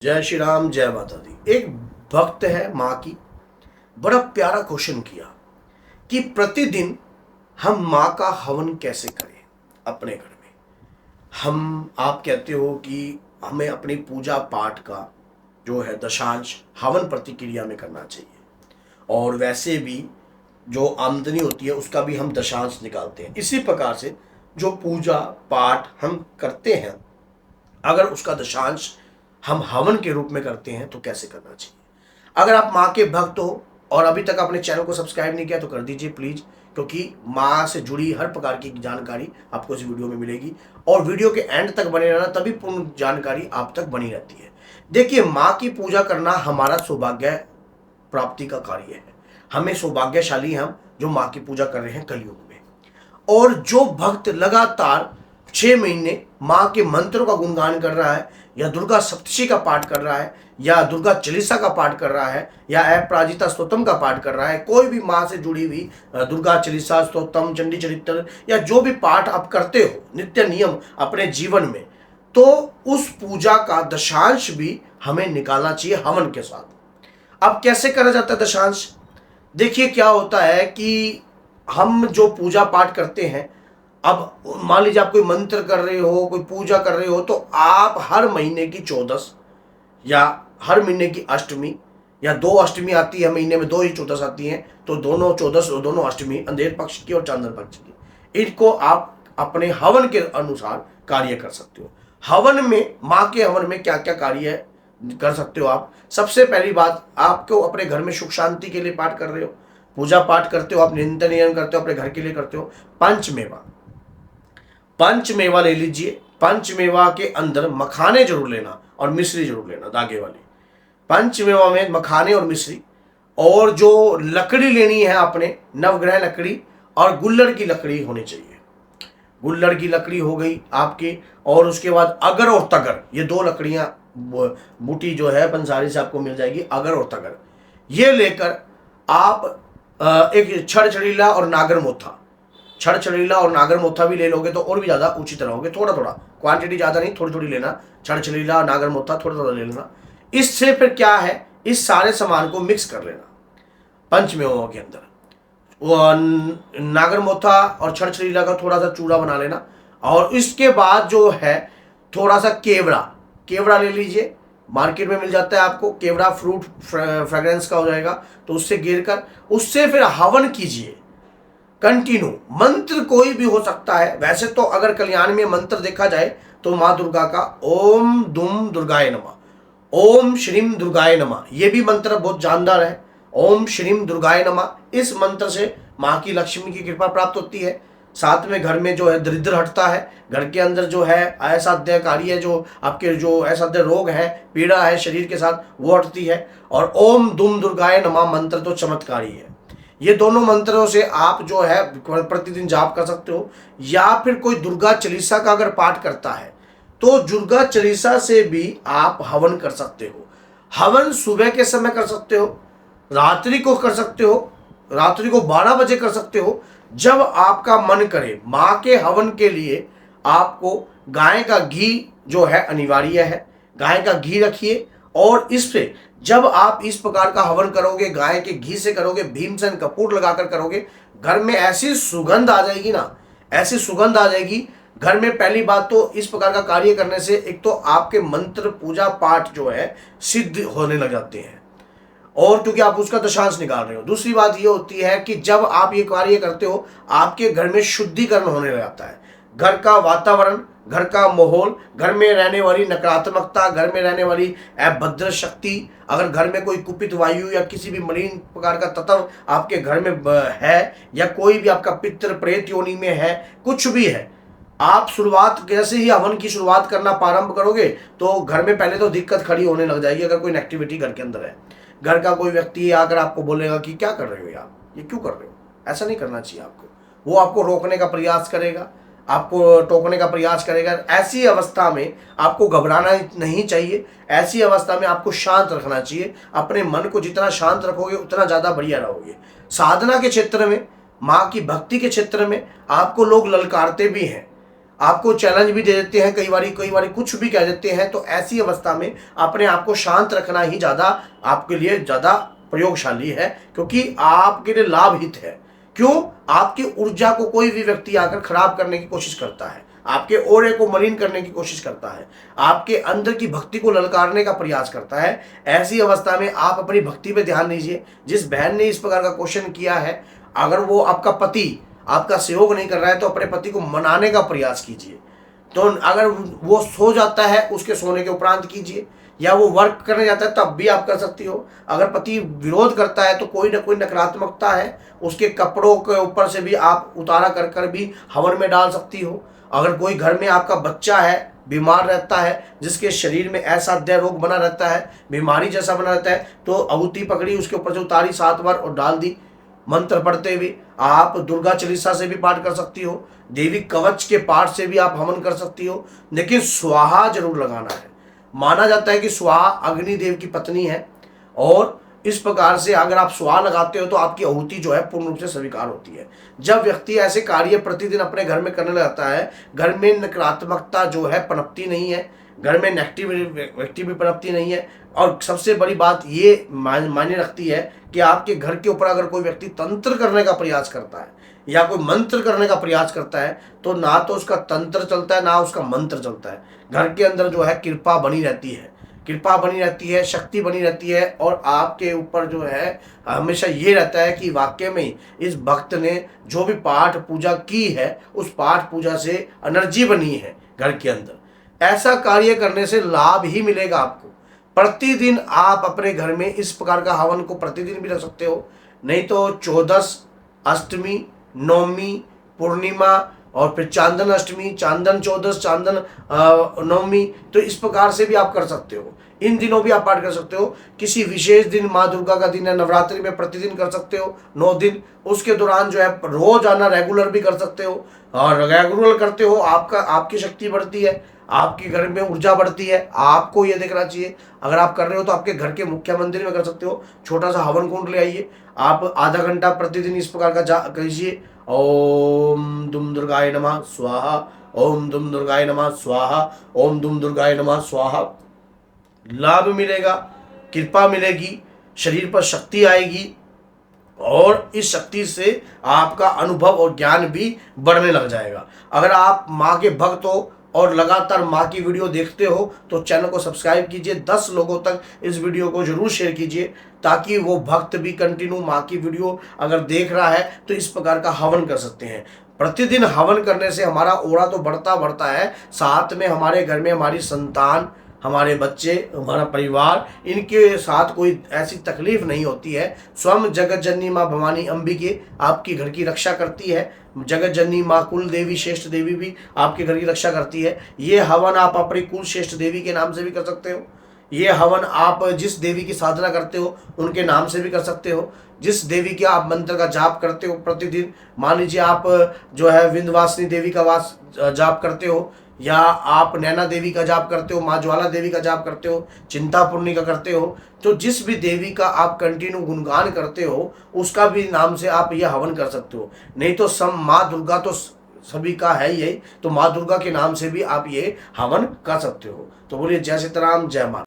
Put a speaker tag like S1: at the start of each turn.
S1: जय श्री राम, जय माता दी। एक भक्त है माँ की, बड़ा प्यारा क्वेश्चन किया कि प्रतिदिन हम माँ का हवन कैसे करें अपने घर में। आप कहते हो कि हमें अपनी पूजा पाठ का जो है दशांश हवन प्रतिक्रिया में करना चाहिए, और वैसे भी जो आमदनी होती है उसका भी हम दशांश निकालते हैं। इसी प्रकार से जो पूजा पाठ हम करते हैं, अगर उसका दशांश हम हवन के रूप में करते हैं तो कैसे करना चाहिए। अगर आप माँ के भक्त हो और अभी तक अपने चैनल को सब्सक्राइब नहीं किया तो कर दीजिए प्लीज, क्योंकि माँ से जुड़ी हर प्रकार की जानकारी आपको इस वीडियो में मिलेगी और वीडियो के एंड तक बने रहना, तभी पूर्ण जानकारी आप तक बनी रहती है। देखिए, माँ की पूजा करना हमारा सौभाग्य प्राप्ति का कार्य है। हमें सौभाग्यशाली हम जो माँ की पूजा कर रहे हैं कलयुग में। और जो भक्त लगातार 6 महीने माँ के मंत्रों का गुणगान कर रहा है, या दुर्गा सप्तशती का पाठ कर रहा है, या दुर्गा चालीसा का पाठ कर रहा है, या अपराजिता स्तोत्रम का पाठ कर रहा है, कोई भी माँ से जुड़ी हुई दुर्गा चालीसा स्तोत्रम चंडी चरित्र या जो भी पाठ आप करते हो नित्य नियम अपने जीवन में, तो उस पूजा का दशांश भी हमें निकालना चाहिए हवन के साथ। अब कैसे करा जाता है दशांश? देखिए, क्या होता है कि हम जो पूजा पाठ करते हैं, अब मान लीजिए आप कोई मंत्र कर रहे हो, कोई पूजा कर रहे हो, तो आप हर महीने की 14 या हर महीने की अष्टमी या 2 अष्टमी आती है महीने में, 2 ही 14 आती हैं, तो दोनों 14 दोनों अष्टमी अंधेर पक्ष की और चांदन पक्ष की, इनको आप अपने हवन के अनुसार कार्य कर सकते हो। हवन में, माँ के हवन में क्या क्या कार्य कर सकते हो आप? सबसे पहली बात, आपको अपने घर में सुख शांति के लिए पाठ कर रहे हो, पूजा पाठ करते हो, आप नित्य नियम करते हो, अपने घर के लिए करते हो। पंचमेवा ले लीजिए। पंचमेवा के अंदर मखाने जरूर लेना और मिश्री जरूर लेना, धागे वाली। पंचमेवा में मखाने और मिश्री, और जो लकड़ी लेनी है आपने, नवग्रह लकड़ी और गुल्लड़ की लकड़ी होनी चाहिए। गुल्लड़ की लकड़ी हो गई आपकी, और उसके बाद अगर और तगर, ये 2 लकड़ियां बूटी जो है पंसारी से आपको मिल जाएगी, अगर और तगर। ये लेकर आप एक छड़ छड़ीला और नागर मोथा, छड़ छड़ीला और नागर मोथा भी ले लोगे तो और भी ज़्यादा उचित रहोगे। थोड़ा थोड़ा, क्वांटिटी ज़्यादा नहीं, थोड़ी थोड़ी लेना। छड़ छड़ीला और नागर मोथा थोड़ा थोड़ा ले लेना। इससे फिर क्या है, इस सारे सामान को मिक्स कर लेना पंचमेवा के अंदर। वो नागर मोथा और छड़ छड़ीला का थोड़ा सा चूड़ा बना लेना, और इसके बाद जो है थोड़ा सा केवड़ा ले लीजिए। मार्केट में मिल जाता है आपको केवड़ा, फ्रूट फ्रेग्रेंस का हो जाएगा, तो उससे गिर कर उससे फिर हवन कीजिए कंटिन्यू। मंत्र कोई भी हो सकता है। वैसे तो अगर कल्याण में मंत्र देखा जाए तो माँ दुर्गा का ओम दुम दुर्गाय नमः, ओम श्रीम दुर्गाय नमः, ये भी मंत्र बहुत जानदार है। ओम श्रीम दुर्गाय नमः, इस मंत्र से माँ की लक्ष्मी की कृपा प्राप्त होती है। साथ में घर में जो है दरिद्र हटता है, घर के अंदर जो है असाध्यकारी है, जो आपके जो असाध्य रोग है, पीड़ा है शरीर के साथ, वो हटती है। और ओम दुम दुर्गाय नमः मंत्र तो चमत्कारी है। ये दोनों मंत्रों से आप जो है प्रतिदिन जाप कर सकते हो, या फिर कोई दुर्गा चालीसा का अगर पाठ करता है तो दुर्गा चालीसा से भी आप हवन कर सकते हो। हवन सुबह के समय कर सकते हो, रात्रि को कर सकते हो, रात्रि को 12 बजे कर सकते हो, जब आपका मन करे। माँ के हवन के लिए आपको गाय का घी जो है अनिवार्य है। गाय का घी रखिए, और इससे जब आप इस प्रकार का हवन करोगे, गाय के घी से करोगे, भीमसेन कपूर लगाकर करोगे, घर में ऐसी सुगंध आ जाएगी ना, ऐसी सुगंध आ जाएगी घर में। पहली बात तो इस प्रकार का कार्य करने से एक तो आपके मंत्र पूजा पाठ जो है सिद्ध होने लग जाते हैं, और क्योंकि आप उसका दशांश निकाल रहे हो। दूसरी बात ये होती है कि जब आप ये कार्य करते हो, आपके घर में शुद्धिकरण होने लग जाता है। घर का वातावरण, घर का माहौल, घर में रहने वाली नकारात्मकता, घर में रहने वाली अभद्र शक्ति, अगर घर में कोई कुपित वायु या किसी भी मलिन प्रकार का तत्व आपके घर में है, या कोई भी आपका पितृ प्रेत योनि में है, कुछ भी है, आप शुरुआत जैसे ही हवन की शुरुआत करना प्रारंभ करोगे तो घर में पहले तो दिक्कत खड़ी होने लग जाएगी। अगर कोई नेगेटिविटी घर के अंदर है, घर का कोई व्यक्ति आकर आपको बोलेगा कि क्या कर रहे हो यार, ये क्यों कर रहे हो, ऐसा नहीं करना चाहिए आपको। वो आपको रोकने का प्रयास करेगा, आपको टोकने का प्रयास करेगा। ऐसी अवस्था में आपको घबराना नहीं चाहिए। ऐसी अवस्था में आपको शांत रखना चाहिए। अपने मन को जितना शांत रखोगे उतना ज़्यादा बढ़िया रहोगे। साधना के क्षेत्र में, माँ की भक्ति के क्षेत्र में आपको लोग ललकारते भी हैं, आपको चैलेंज भी दे देते हैं, कई बारी कुछ भी कह देते हैं। तो ऐसी अवस्था में अपने आप को शांत रखना ही ज़्यादा आपके लिए ज़्यादा प्रयोगशाली है, क्योंकि आपके लिए लाभ हित है। क्यों? आपकी ऊर्जा को कोई भी व्यक्ति आकर खराब करने की कोशिश करता है, आपके ओरे को मलिन करने की कोशिश करता है, आपके अंदर की भक्ति को ललकारने का प्रयास करता है। ऐसी अवस्था में आप अपनी भक्ति पे ध्यान दीजिए। जिस बहन ने इस प्रकार का क्वेश्चन किया है, अगर वो आपका पति आपका सहयोग नहीं कर रहा है तो अपने पति को मनाने का प्रयास कीजिए। तो अगर वो सो जाता है, उसके सोने के उपरांत कीजिए, या वो वर्क करने जाता है तब भी आप कर सकती हो। अगर पति विरोध करता है तो कोई ना कोई नकारात्मकता है, उसके कपड़ों के ऊपर से भी आप उतारा कर कर भी हवन में डाल सकती हो। अगर कोई घर में आपका बच्चा है, बीमार रहता है, जिसके शरीर में असाध्य रोग बना रहता है, बीमारी जैसा बना रहता है, तो आहुति पकड़ी, उसके ऊपर से उतारी 7 बार और डाल दी मंत्र पढ़ते हुए। आप दुर्गा चालीसा से भी पाठ कर सकती हो, देवी कवच के पाठ से भी आप हवन कर सकती हो, लेकिन स्वाहा जरूर लगाना है। माना जाता है कि स्वाहा अग्निदेव की पत्नी है, और इस प्रकार से अगर आप स्वाहा लगाते हो तो आपकी आहुति जो है पूर्ण रूप से स्वीकार होती है। जब व्यक्ति ऐसे कार्य प्रतिदिन अपने घर में करने लगता है, घर में नकारात्मकता जो है पनपती नहीं है, घर में नेगेटिविटी भी पनपती नहीं है। और सबसे बड़ी बात ये मायने रखती है कि आपके घर के ऊपर अगर कोई व्यक्ति तंत्र करने का प्रयास करता है या कोई मंत्र करने का प्रयास करता है, तो ना तो उसका तंत्र चलता है ना उसका मंत्र चलता है। घर के अंदर जो है कृपा बनी रहती है, कृपा बनी रहती है, शक्ति बनी रहती है, और आपके ऊपर जो है हमेशा ये रहता है कि वाकई में इस भक्त ने जो भी पाठ पूजा की है, उस पाठ पूजा से एनर्जी बनी है घर के अंदर। ऐसा कार्य करने से लाभ ही मिलेगा आपको। प्रतिदिन आप अपने घर में इस प्रकार का हवन को प्रतिदिन भी रख सकते हो, नहीं तो 14, अष्टमी, नवमी, पूर्णिमा और फिर चांदन अष्टमी, चांदन 14, चांदन नवमी, तो इस प्रकार से भी आप कर सकते हो। इन दिनों भी आप पाठ कर सकते हो। किसी विशेष दिन, माँ दुर्गा का दिन है, नवरात्रि में प्रतिदिन कर सकते हो 9 दिन। उसके दौरान जो है रोज आना, रेगुलर भी कर सकते हो, और रेगुलर करते हो आपकी शक्ति बढ़ती है, आपके घर में ऊर्जा बढ़ती है। आपको ये देखना चाहिए, अगर आप कर रहे हो तो आपके घर के मुख्य मंदिर में कर सकते हो। छोटा सा हवन कुंड ले आइए, आप आधा घंटा प्रतिदिन इस प्रकार का कीजिए। ओम दुम दुर्गाय नमः स्वाहा, ओम दुम दुर्गाय नमः स्वाहा, ओम दुम दुर्गाय नमः स्वाहा। लाभ मिलेगा, कृपा मिलेगी, शरीर पर शक्ति आएगी, और इस शक्ति से आपका अनुभव और ज्ञान भी बढ़ने लग जाएगा। अगर आप माँ के भक्त हो और लगातार माँ की वीडियो देखते हो तो चैनल को सब्सक्राइब कीजिए, 10 लोगों तक इस वीडियो को जरूर शेयर कीजिए, ताकि वो भक्त भी कंटिन्यू माँ की वीडियो अगर देख रहा है तो इस प्रकार का हवन कर सकते हैं। प्रतिदिन हवन करने से हमारा ओरा तो बढ़ता है, साथ में हमारे घर में हमारी संतान, हमारे बच्चे, हमारा परिवार, इनके साथ कोई ऐसी तकलीफ नहीं होती है। स्वयं जगत जननी माँ भवानी अंबिके आपकी घर की रक्षा करती है। जगत जननी माँ कुल देवी श्रेष्ठ देवी भी आपके घर की रक्षा करती है। ये हवन आप अपनी कुल श्रेष्ठ देवी के नाम से भी कर सकते हो। ये हवन आप जिस देवी की साधना करते हो उनके नाम से भी कर सकते हो। जिस देवी के आप मंत्र का जाप करते हो प्रतिदिन, मान लीजिए आप जो है विंध्यवासिनी देवी का जाप करते हो, या आप नैना देवी का जाप करते हो, माँ ज्वाला देवी का जाप करते हो, चिंतापूर्णी का करते हो, तो जिस भी देवी का आप कंटिन्यू गुणगान करते हो उसका भी नाम से आप यह हवन कर सकते हो। नहीं तो माँ दुर्गा तो सभी का है यही, तो माँ दुर्गा के नाम से भी आप ये हवन कर सकते हो। तो बोलिए जय सीताराम, जय माता।